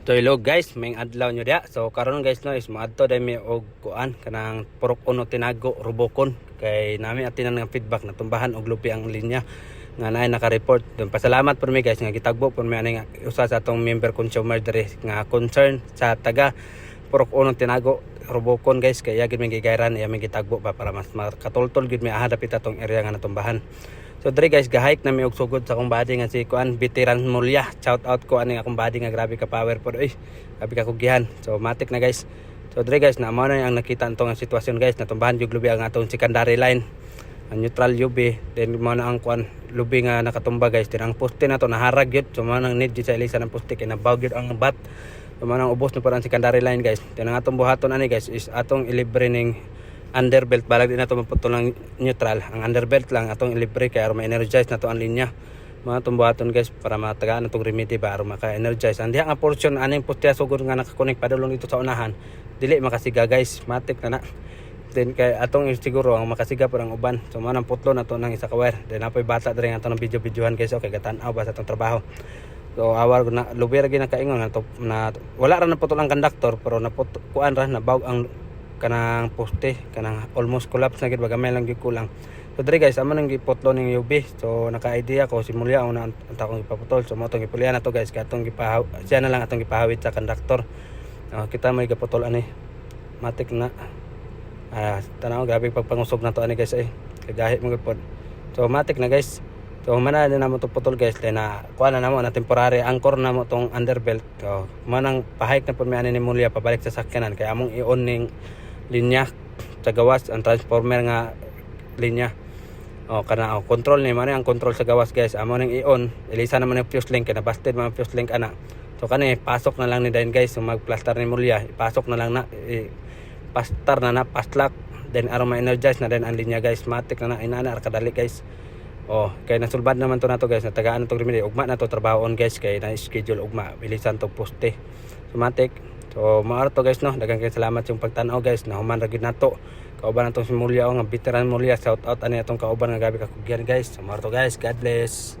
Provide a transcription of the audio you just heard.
So hello guys, may adlaw nyo dia. So karon guys no is moadto dai mi og kuan kanang purok uno tinago Robocon kay nami atinan nga feedback na tumbahan og lupi ang linya nga naay naka-report. Pasalamat po mi guys nga gitagbo po mi ani nga usa sa atong member consumer diri nga concern sa taga purok uno tinago Robocon guys kay yagid mi gigayran iya mi gitagbo pa para mas makatultol gid mi aha dapit atong area nga natumbahan. So dre guys, gahike na mi og sugod sa akong body nga si kuan Veteran Mulya. Shout out ko ani akong body nga grabe ka power pod oy. Grabe ka kugihan. So matik na guys. So dre guys, na mao na ang nakita nto nga sitwasyon guys, natumbahan jud lubi ang atong secondary line. Ang neutral UV, then mao na ang kuan lubi nga nakatumba guys. Then ang poste na to naharag yun. So mao nang need jud sa ilisa ng poste kay nabaw gyud ang bat. So mao nang ubos na pod ang secondary line guys. Then ang atong buhaton ani guys is atong ilibre ning underbelt, balag din nato maputol ng neutral. Ang underbelt lang atong ilibre kay aron ma-energize nato ang linya. Mga tumbuhaton guys para matagaan natong remedy ba aron maka-energize. Ang diha nga portion aning poste sugod nga nakakonek padulong dito sa unahan, dili makasiga guys, matik na na. Then kay atong siguro ang makasiga por ang uban. So man ang putlo nato nang isa ka wire. Then apoy bata diri nga atong video-videohan guys okay gatan-aw ba sa atong trabaho. So awar na lubi ra gyud nakaingon na wala ra na putol ang conductor pero kuan ra nabawg ang kanang poste kanang almost collapse na gid bagamay lang gyud kulang. So dre guys, amo nang giputlo ning UV. So naka-idea ko si Mulya una ang takong ipaputol. So mo tong ipulian nato guys, kay atong siya na lang atong gipahawid sa conductor. Kita may gaputol ani. Matik na. Tanaw grabe pagpangusog nato ani guys kagahi mo gud. So matik na guys. So mana na namo to putol guys, then kuha na namo na temporary anchor namo tong underbelt. So manang pahike na pud mi ani ni Mulya pabalik sa sakyanan kay among i-on ning linya sa gawas ang transformer nga linya control ni man ang control sa gawas guys amo ning i-on ilisa naman ang fuse link kay busted man ang fuse link ana. So kani pasok na lang ni Dain guys, so magplaster ni Mulya ipasok na lang na pastar na paslock then aron ma-energize na din ang linya guys. Matik na inana kadali guys. Kay nasulbad naman to nato guys, natagaan to remedy ugma na to trabahoon guys kay na schedule ugma bilisan to poste. So matik. So maaro to guys no, daghang kay salamat yung pagtan-aw guys na human ra gid nato. Kauban natong si Mulya nga Veteran Mulya, shout out ani atong kauban nga gabi ka kugyan guys. So maaro to guys, God bless.